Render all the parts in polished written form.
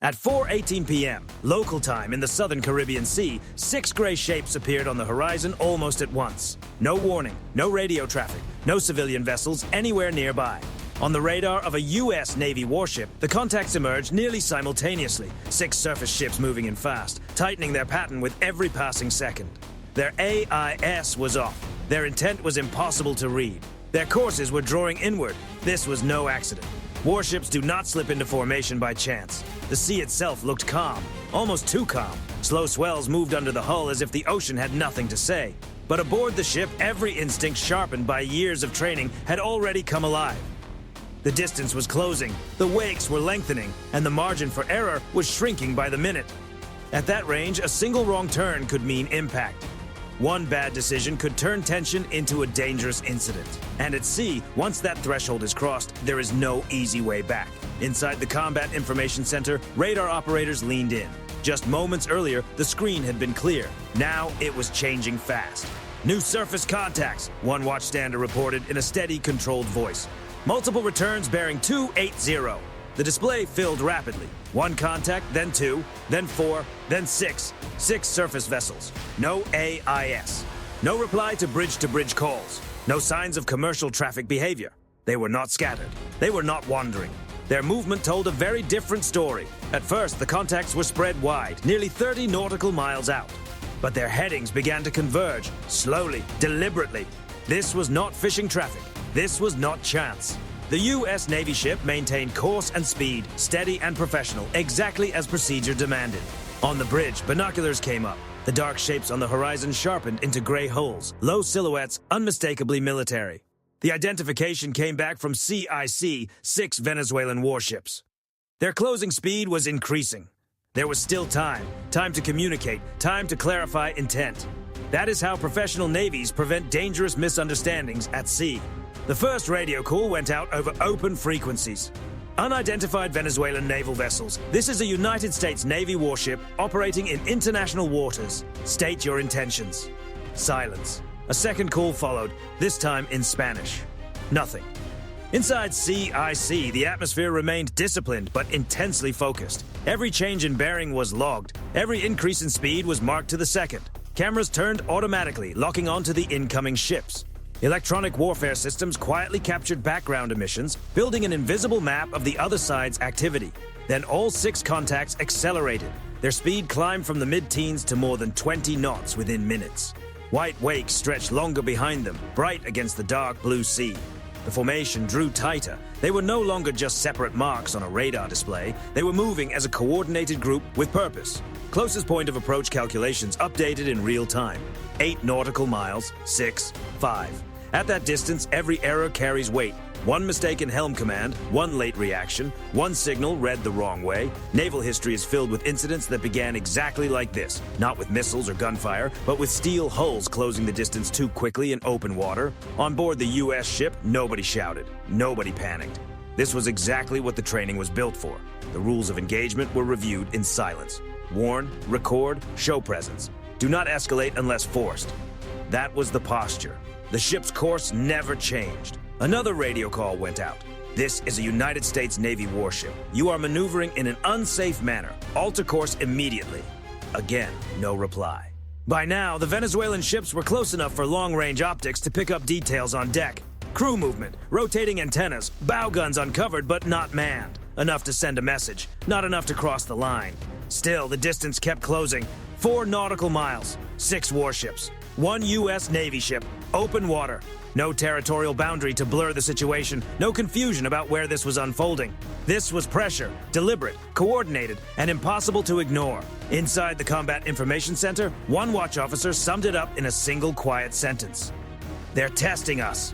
At 4:18 p.m., local time in the southern Caribbean Sea, 6 gray shapes appeared on the horizon almost at once. No warning, no radio traffic, no civilian vessels anywhere nearby. On the radar of a U.S. Navy warship, the contacts emerged nearly simultaneously, 6 surface ships moving in fast, tightening their pattern with every passing second. Their AIS was off. Their intent was impossible to read. Their courses were drawing inward. This was no accident. Warships do not slip into formation by chance. The sea itself looked calm, almost too calm. Slow swells moved under the hull as if the ocean had nothing to say. But aboard the ship, every instinct sharpened by years of training had already come alive. The distance was closing, the wakes were lengthening, and the margin for error was shrinking by the minute. At that range, a single wrong turn could mean impact. One bad decision could turn tension into a dangerous incident. And at sea, once that threshold is crossed, there is no easy way back. Inside the Combat Information Center, radar operators leaned in. Just moments earlier, the screen had been clear. Now it was changing fast. New surface contacts, one watchstander reported in a steady, controlled voice. Multiple returns bearing 280. The display filled rapidly. 1 contact, then 2, then 4, then 6. 6 surface vessels. No AIS. No reply to bridge-to-bridge calls. No signs of commercial traffic behavior. They were not scattered. They were not wandering. Their movement told a very different story. At first, the contacts were spread wide, nearly 30 nautical miles out. But their headings began to converge, slowly, deliberately. This was not fishing traffic. This was not chance. The U.S. Navy ship maintained course and speed, steady and professional, exactly as procedure demanded. On the bridge, binoculars came up. The dark shapes on the horizon sharpened into gray holes, low silhouettes, unmistakably military. The identification came back from CIC, 6 Venezuelan warships. Their closing speed was increasing. There was still time to communicate, time to clarify intent. That is how professional navies prevent dangerous misunderstandings at sea. The first radio call went out over open frequencies. Unidentified Venezuelan naval vessels. This is a United States Navy warship operating in international waters. State your intentions. Silence. A second call followed, this time in Spanish. Nothing. Inside CIC, the atmosphere remained disciplined but intensely focused. Every change in bearing was logged. Every increase in speed was marked to the second. Cameras turned automatically, locking onto the incoming ships. Electronic warfare systems quietly captured background emissions, building an invisible map of the other side's activity. Then all 6 contacts accelerated. Their speed climbed from the mid-teens to more than 20 knots within minutes. White wakes stretched longer behind them, bright against the dark blue sea. The formation drew tighter. They were no longer just separate marks on a radar display. They were moving as a coordinated group with purpose. Closest point of approach calculations updated in real time. 8 nautical miles, 6, 5. At that distance, every error carries weight. 1 mistake in helm command, 1 late reaction, 1 signal read the wrong way. Naval history is filled with incidents that began exactly like this. Not with missiles or gunfire, but with steel hulls closing the distance too quickly in open water. On board the U.S. ship, nobody shouted. Nobody panicked. This was exactly what the training was built for. The rules of engagement were reviewed in silence. Warn, record, show presence. Do not escalate unless forced. That was the posture. The ship's course never changed. Another radio call went out. This is a United States Navy warship. You are maneuvering in an unsafe manner. Alter course immediately. Again, no reply. By now, the Venezuelan ships were close enough for long-range optics to pick up details on deck. Crew movement, rotating antennas, bow guns uncovered but not manned. Enough to send a message, not enough to cross the line. Still, the distance kept closing. 4 nautical miles, 6 warships, 1 U.S. Navy ship, open water. No territorial boundary to blur the situation, no confusion about where this was unfolding. This was pressure, deliberate, coordinated, and impossible to ignore. Inside the Combat Information Center, 1 watch officer summed it up in a single quiet sentence. They're testing us.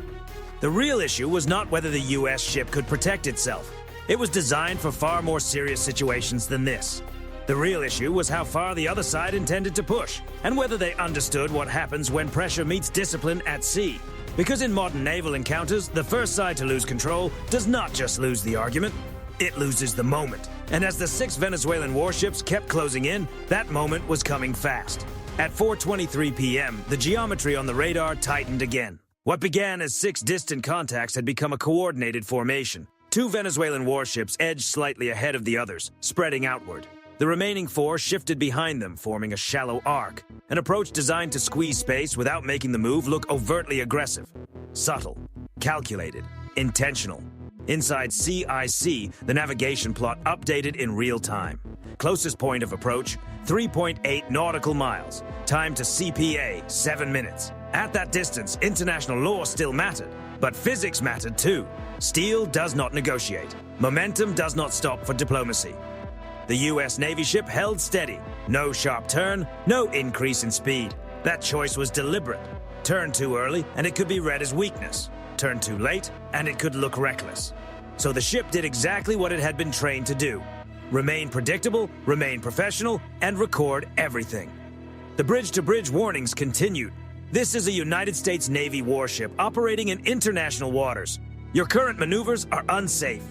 The real issue was not whether the U.S. ship could protect itself. It was designed for far more serious situations than this. The real issue was how far the other side intended to push, and whether they understood what happens when pressure meets discipline at sea. Because in modern naval encounters, the first side to lose control does not just lose the argument, it loses the moment. And as the 6 Venezuelan warships kept closing in, that moment was coming fast. At 4:23 p.m., the geometry on the radar tightened again. What began as 6 distant contacts had become a coordinated formation. 2 Venezuelan warships edged slightly ahead of the others, spreading outward. The remaining 4 shifted behind them, forming a shallow arc, an approach designed to squeeze space without making the move look overtly aggressive. Subtle, calculated, intentional. Inside CIC, the navigation plot updated in real time. Closest point of approach, 3.8 nautical miles. Time to CPA, 7 minutes. At that distance, international law still mattered, but physics mattered too. Steel does not negotiate. Momentum does not stop for diplomacy. The U.S. Navy ship held steady. No sharp turn, no increase in speed. That choice was deliberate. Turn too early, and it could be read as weakness. Turn too late, and it could look reckless. So the ship did exactly what it had been trained to do. Remain predictable, remain professional, and record everything. The bridge-to-bridge warnings continued. This is a United States Navy warship operating in international waters. Your current maneuvers are unsafe.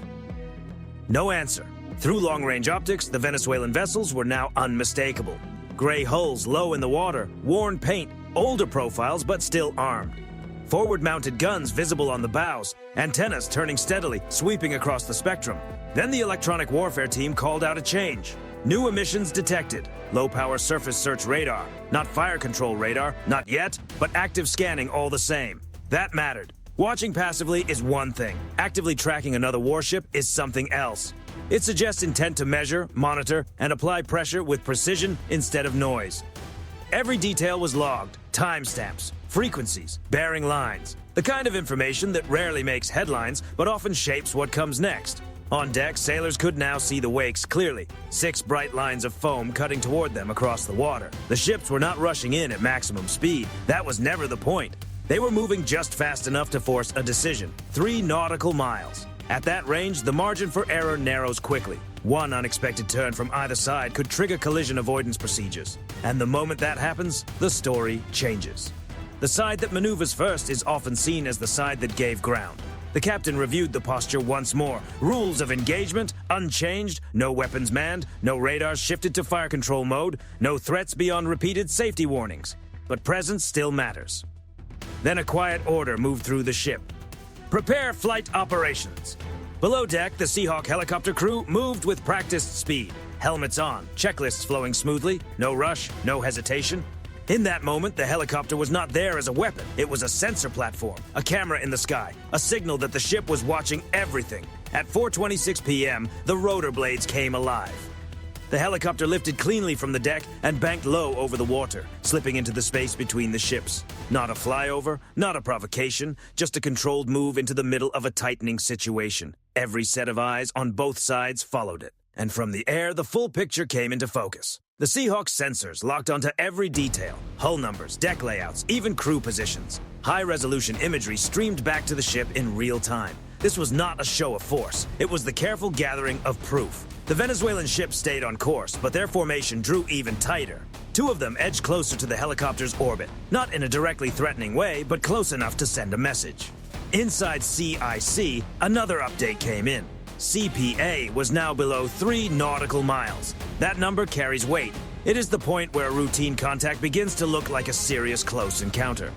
No answer. Through long-range optics, the Venezuelan vessels were now unmistakable. Gray hulls low in the water, worn paint, older profiles but still armed. Forward-mounted guns visible on the bows, antennas turning steadily, sweeping across the spectrum. Then the electronic warfare team called out a change. New emissions detected. Low-power surface search radar. Not fire control radar, not yet, but active scanning all the same. That mattered. Watching passively is one thing. Actively tracking another warship is something else. It suggests intent to measure, monitor, and apply pressure with precision instead of noise. Every detail was logged, timestamps, frequencies, bearing lines, the kind of information that rarely makes headlines but often shapes what comes next. On deck, sailors could now see the wakes clearly, 6 bright lines of foam cutting toward them across the water. The ships were not rushing in at maximum speed. That was never the point. They were moving just fast enough to force a decision, 3 nautical miles. At that range, the margin for error narrows quickly. One unexpected turn from either side could trigger collision avoidance procedures. And the moment that happens, the story changes. The side that maneuvers first is often seen as the side that gave ground. The captain reviewed the posture once more. Rules of engagement unchanged, no weapons manned, no radars shifted to fire control mode, no threats beyond repeated safety warnings. But presence still matters. Then a quiet order moved through the ship. Prepare flight operations. Below deck, the Seahawk helicopter crew moved with practiced speed. Helmets on, checklists flowing smoothly, no rush, no hesitation. In that moment, the helicopter was not there as a weapon. It was a sensor platform, a camera in the sky, a signal that the ship was watching everything. At 4:26 p.m., the rotor blades came alive. The helicopter lifted cleanly from the deck and banked low over the water, slipping into the space between the ships. Not a flyover, not a provocation, just a controlled move into the middle of a tightening situation. Every set of eyes on both sides followed it. And from the air, the full picture came into focus. The Seahawk's sensors locked onto every detail, hull numbers, deck layouts, even crew positions. High-resolution imagery streamed back to the ship in real time. This was not a show of force. It was the careful gathering of proof. The Venezuelan ship stayed on course, but their formation drew even tighter. 2 of them edged closer to the helicopter's orbit, not in a directly threatening way, but close enough to send a message. Inside CIC, another update came in. CPA was now below 3 nautical miles. That number carries weight. It is the point where routine contact begins to look like a serious close encounter.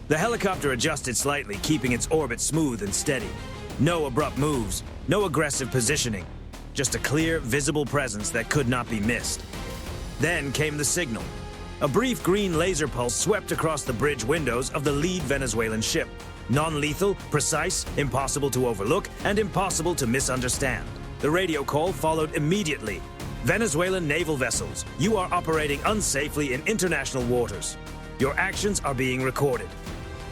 The helicopter adjusted slightly, keeping its orbit smooth and steady. No abrupt moves, no aggressive positioning. Just a clear, visible presence that could not be missed. Then came the signal. A brief green laser pulse swept across the bridge windows of the lead Venezuelan ship. Non-lethal, precise, impossible to overlook, and impossible to misunderstand. The radio call followed immediately. Venezuelan naval vessels, you are operating unsafely in international waters. Your actions are being recorded.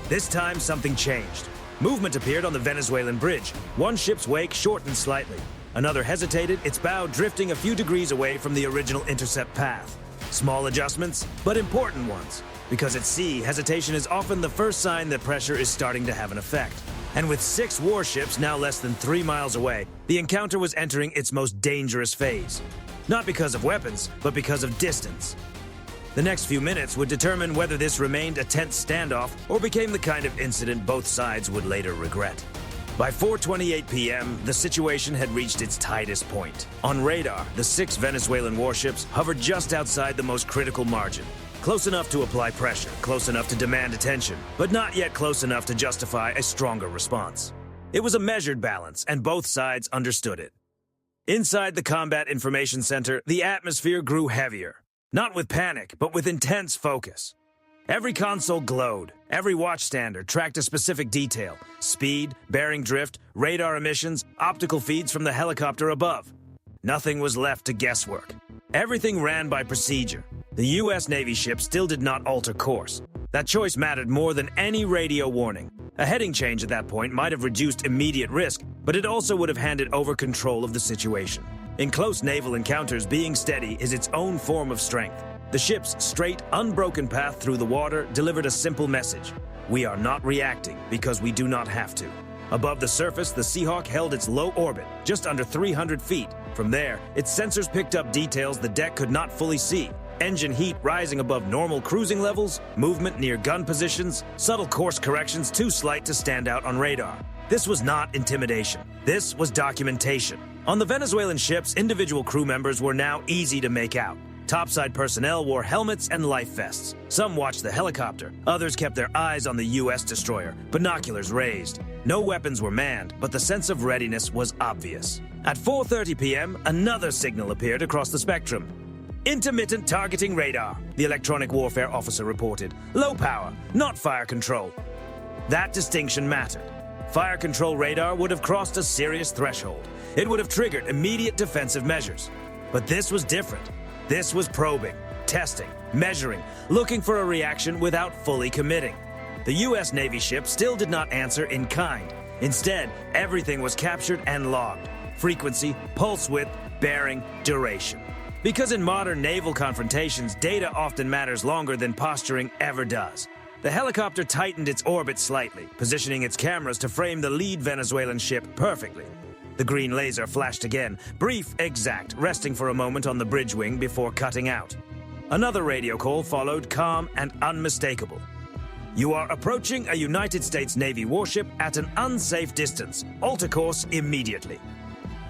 This time, something changed. Movement appeared on the Venezuelan bridge. One ship's wake shortened slightly. Another hesitated, its bow drifting a few degrees away from the original intercept path. Small adjustments, but important ones. Because at sea, hesitation is often the first sign that pressure is starting to have an effect. And with 6 warships now less than 3 miles away, the encounter was entering its most dangerous phase. Not because of weapons, but because of distance. The next few minutes would determine whether this remained a tense standoff or became the kind of incident both sides would later regret. By 4:28 p.m., the situation had reached its tightest point. On radar, the 6 Venezuelan warships hovered just outside the most critical margin. Close enough to apply pressure, close enough to demand attention, but not yet close enough to justify a stronger response. It was a measured balance, and both sides understood it. Inside the Combat Information Center, the atmosphere grew heavier. Not with panic, but with intense focus. Every console glowed. Every watchstander tracked a specific detail: speed, bearing drift, radar emissions, optical feeds from the helicopter above. Nothing was left to guesswork. Everything ran by procedure. The U.S. Navy ship still did not alter course. That choice mattered more than any radio warning. A heading change at that point might have reduced immediate risk, but it also would have handed over control of the situation. In close naval encounters, being steady is its own form of strength. The ship's straight, unbroken path through the water delivered a simple message: we are not reacting because we do not have to. Above the surface, the Seahawk held its low orbit, just under 300 feet. From there, its sensors picked up details the deck could not fully see. Engine heat rising above normal cruising levels, movement near gun positions, subtle course corrections too slight to stand out on radar. This was not intimidation. This was documentation. On the Venezuelan ships, individual crew members were now easy to make out. Topside personnel wore helmets and life vests. Some watched the helicopter. Others kept their eyes on the U.S. destroyer, binoculars raised. No weapons were manned, but the sense of readiness was obvious. At 4:30 p.m., another signal appeared across the spectrum. Intermittent targeting radar, the electronic warfare officer reported. Low power, not fire control. That distinction mattered. Fire control radar would have crossed a serious threshold. It would have triggered immediate defensive measures. But this was different. This was probing, testing, measuring, looking for a reaction without fully committing. The U.S. Navy ship still did not answer in kind. Instead, everything was captured and logged. Frequency, pulse width, bearing, duration. Because in modern naval confrontations, data often matters longer than posturing ever does. The helicopter tightened its orbit slightly, positioning its cameras to frame the lead Venezuelan ship perfectly. The green laser flashed again, brief, exact, resting for a moment on the bridge wing before cutting out. Another radio call followed, calm and unmistakable. You are approaching a United States Navy warship at an unsafe distance. Alter course immediately.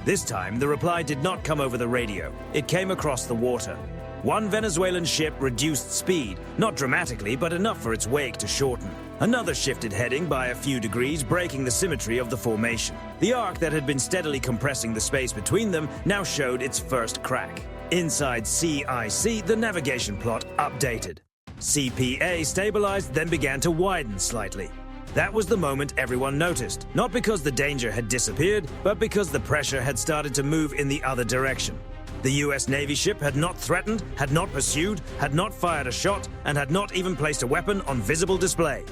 This time, the reply did not come over the radio. It came across the water. One Venezuelan ship reduced speed, not dramatically, but enough for its wake to shorten. Another shifted heading by a few degrees, breaking the symmetry of the formation. The arc that had been steadily compressing the space between them now showed its first crack. Inside CIC, the navigation plot updated. CPA stabilized, then began to widen slightly. That was the moment everyone noticed, not because the danger had disappeared, but because the pressure had started to move in the other direction. The U.S. Navy ship had not threatened, had not pursued, had not fired a shot, and had not even placed a weapon on visible display.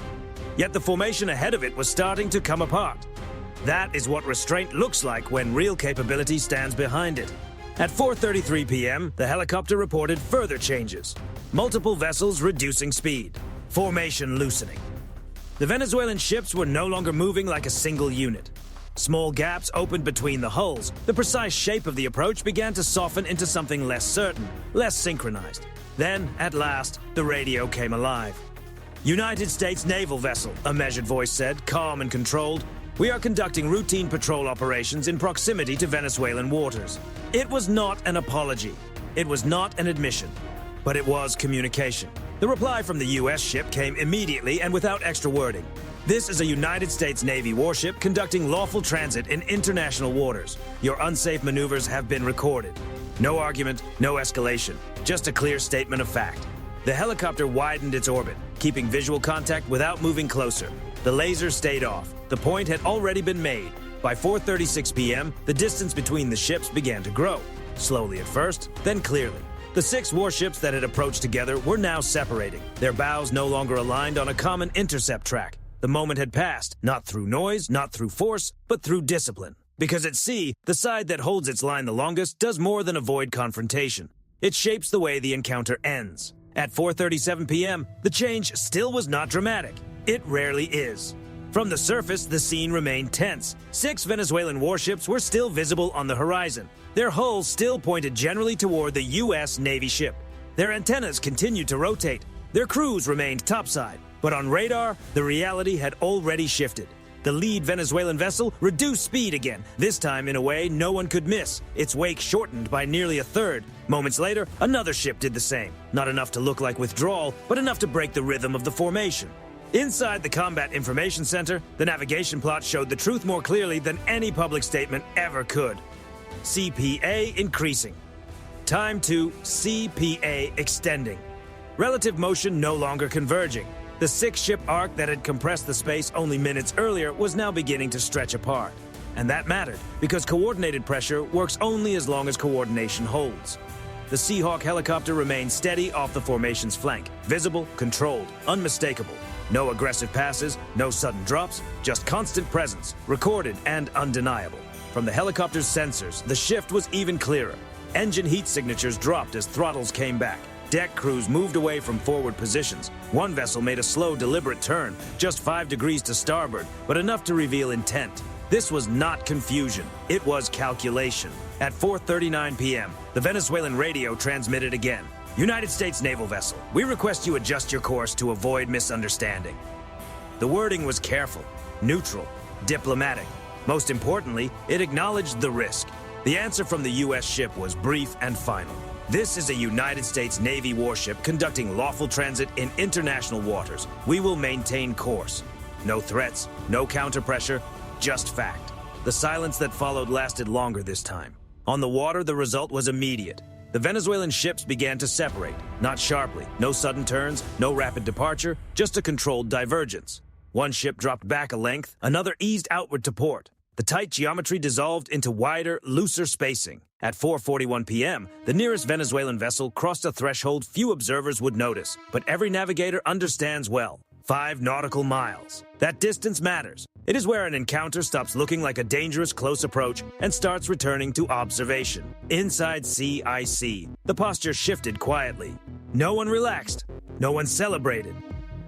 Yet the formation ahead of it was starting to come apart. That is what restraint looks like when real capability stands behind it. At 4:33 p.m., the helicopter reported further changes. Multiple vessels reducing speed. Formation loosening. The Venezuelan ships were no longer moving like a single unit. Small gaps opened between the hulls. The precise shape of the approach began to soften into something less certain, less synchronized. Then, at last, the radio came alive. United States naval vessel, a measured voice said, calm and controlled. We are conducting routine patrol operations in proximity to Venezuelan waters. It was not an apology. It was not an admission. But it was communication. The reply from the U.S. ship came immediately and without extra wording. This is a United States Navy warship conducting lawful transit in international waters. Your unsafe maneuvers have been recorded. No argument, no escalation, just a clear statement of fact. The helicopter widened its orbit, keeping visual contact without moving closer. The laser stayed off. The point had already been made. By 4:36 p.m., the distance between the ships began to grow. Slowly at first, then clearly. The 6 warships that had approached together were now separating, their bows no longer aligned on a common intercept track. The moment had passed, not through noise, not through force, but through discipline. Because at sea, the side that holds its line the longest does more than avoid confrontation. It shapes the way the encounter ends. At 4:37 p.m., the change still was not dramatic. It rarely is. From the surface, the scene remained tense. 6 Venezuelan warships were still visible on the horizon. Their hulls still pointed generally toward the U.S. Navy ship. Their antennas continued to rotate. Their crews remained topside. But on radar, the reality had already shifted. The lead Venezuelan vessel reduced speed again, this time in a way no one could miss. Its wake shortened by nearly a third. Moments later, another ship did the same. Not enough to look like withdrawal, but enough to break the rhythm of the formation. Inside the Combat Information Center, the navigation plot showed the truth more clearly than any public statement ever could. CPA increasing. Time to CPA extending. Relative motion no longer converging. The six-ship arc that had compressed the space only minutes earlier was now beginning to stretch apart. And that mattered, because coordinated pressure works only as long as coordination holds. The Seahawk helicopter remained steady off the formation's flank, visible, controlled, unmistakable. No aggressive passes, no sudden drops, just constant presence, recorded and undeniable. From the helicopter's sensors, the shift was even clearer. Engine heat signatures dropped as throttles came back. Deck crews moved away from forward positions. One vessel made a slow, deliberate turn, just 5 degrees to starboard, but enough to reveal intent. This was not confusion, it was calculation. At 4:39 p.m., the Venezuelan radio transmitted again. United States naval vessel, we request you adjust your course to avoid misunderstanding. The wording was careful, neutral, diplomatic. Most importantly, it acknowledged the risk. The answer from the U.S. ship was brief and final. This is a United States Navy warship conducting lawful transit in international waters. We will maintain course. No threats, no counter-pressure, just fact. The silence that followed lasted longer this time. On the water, the result was immediate. The Venezuelan ships began to separate, not sharply, no sudden turns, no rapid departure, just a controlled divergence. One ship dropped back a length, another eased outward to port. The tight geometry dissolved into wider, looser spacing. At 4:41 p.m., the nearest Venezuelan vessel crossed a threshold few observers would notice, but every navigator understands well. 5 nautical miles. That distance matters. It is where an encounter stops looking like a dangerous close approach and starts returning to observation. Inside CIC, the posture shifted quietly. No one relaxed. No one celebrated.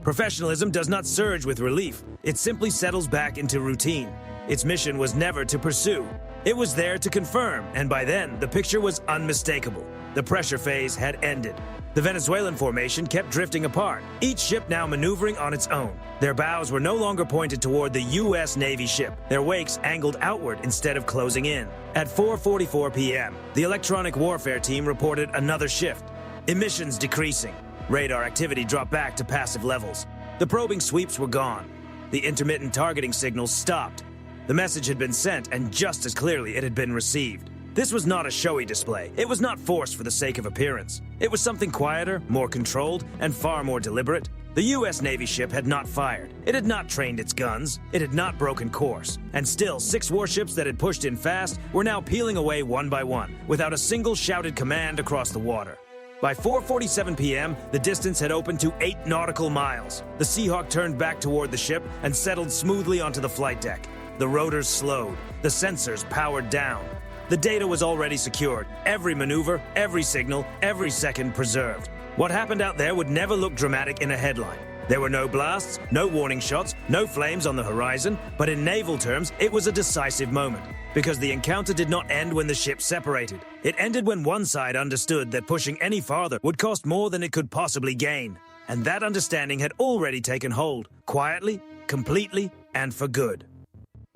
Professionalism does not surge with relief. It simply settles back into routine. Its mission was never to pursue. It was there to confirm, and by then, the picture was unmistakable. The pressure phase had ended. The Venezuelan formation kept drifting apart, each ship now maneuvering on its own. Their bows were no longer pointed toward the U.S. Navy ship, their wakes angled outward instead of closing in. At 4:44 p.m., the electronic warfare team reported another shift. Emissions decreasing. Radar activity dropped back to passive levels. The probing sweeps were gone. The intermittent targeting signals stopped. The message had been sent, and just as clearly it had been received. This was not a showy display. It was not forced for the sake of appearance. It was something quieter, more controlled, and far more deliberate. The U.S. Navy ship had not fired. It had not trained its guns. It had not broken course. And still, 6 warships that had pushed in fast were now peeling away one by one, without a single shouted command across the water. By 4:47 p.m., the distance had opened to 8 nautical miles. The Seahawk turned back toward the ship and settled smoothly onto the flight deck. The rotors slowed. The sensors powered down. The data was already secured. Every maneuver, every signal, every second preserved. What happened out there would never look dramatic in a headline. There were no blasts, no warning shots, no flames on the horizon, but in naval terms, it was a decisive moment. Because the encounter did not end when the ships separated. It ended when one side understood that pushing any farther would cost more than it could possibly gain. And that understanding had already taken hold, quietly, completely, and for good.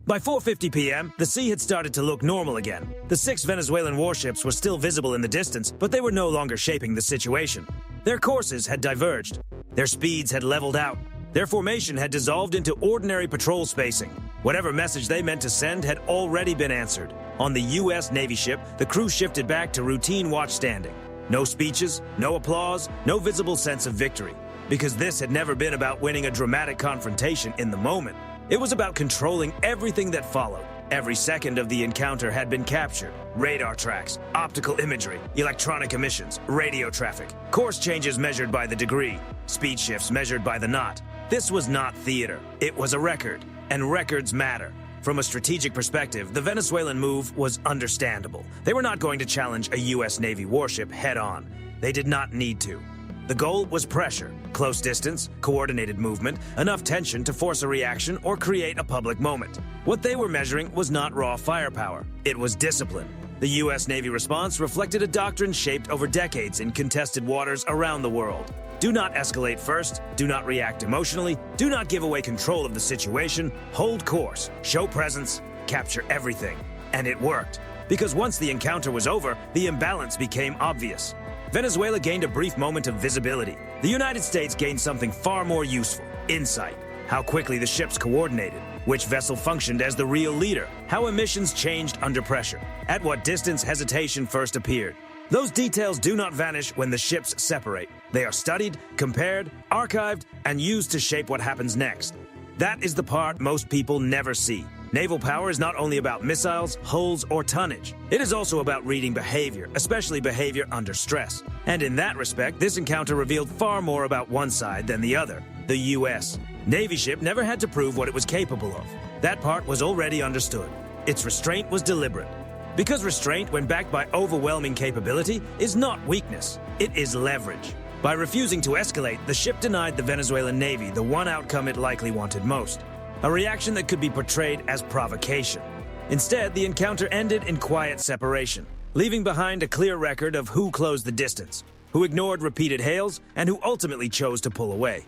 By 4:50 p.m., the sea had started to look normal again. The 6 Venezuelan warships were still visible in the distance, but they were no longer shaping the situation. Their courses had diverged. Their speeds had leveled out. Their formation had dissolved into ordinary patrol spacing. Whatever message they meant to send had already been answered. On the U.S. Navy ship, the crew shifted back to routine watchstanding. No speeches, no applause, no visible sense of victory. Because this had never been about winning a dramatic confrontation in the moment. It was about controlling everything that followed. Every second of the encounter had been captured. Radar tracks, optical imagery, electronic emissions, radio traffic, course changes measured by the degree, speed shifts measured by the knot. This was not theater. It was a record. And records matter. From a strategic perspective, the Venezuelan move was understandable. They were not going to challenge a U.S. Navy warship head-on. They did not need to. The goal was pressure, close distance, coordinated movement, enough tension to force a reaction or create a public moment. What they were measuring was not raw firepower. It was discipline. The U.S. Navy response reflected a doctrine shaped over decades in contested waters around the world. Do not escalate first, do not react emotionally, do not give away control of the situation, hold course, show presence, capture everything. And it worked. Because once the encounter was over, the imbalance became obvious. Venezuela gained a brief moment of visibility. The United States gained something far more useful: insight. How quickly the ships coordinated, which vessel functioned as the real leader, how emissions changed under pressure, at what distance hesitation first appeared. Those details do not vanish when the ships separate. They are studied, compared, archived, and used to shape what happens next. That is the part most people never see. Naval power is not only about missiles, hulls, or tonnage. It is also about reading behavior, especially behavior under stress. And in that respect, this encounter revealed far more about one side than the other: the U.S. Navy ship never had to prove what it was capable of. That part was already understood. Its restraint was deliberate. Because restraint, when backed by overwhelming capability, is not weakness, it is leverage. By refusing to escalate, the ship denied the Venezuelan Navy the one outcome it likely wanted most: a reaction that could be portrayed as provocation. Instead, the encounter ended in quiet separation, leaving behind a clear record of who closed the distance, who ignored repeated hails, and who ultimately chose to pull away.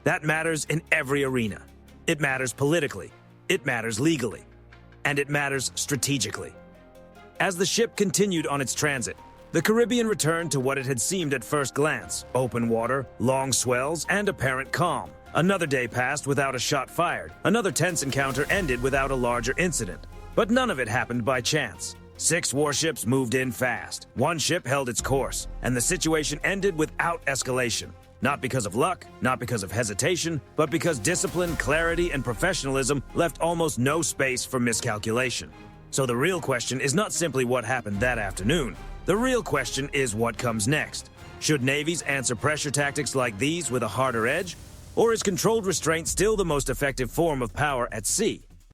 That matters in every arena. It matters politically, it matters legally, and it matters strategically. As the ship continued on its transit, the Caribbean returned to what it had seemed at first glance: open water, long swells, and apparent calm. Another day passed without a shot fired. Another tense encounter ended without a larger incident. But none of it happened by chance. 6 warships moved in fast. 1 ship held its course, and the situation ended without escalation. Not because of luck, not because of hesitation, but because discipline, clarity, and professionalism left almost no space for miscalculation. So the real question is not simply what happened that afternoon. The real question is what comes next. Should navies answer pressure tactics like these with a harder edge? Or is controlled restraint still the most effective form of power at sea?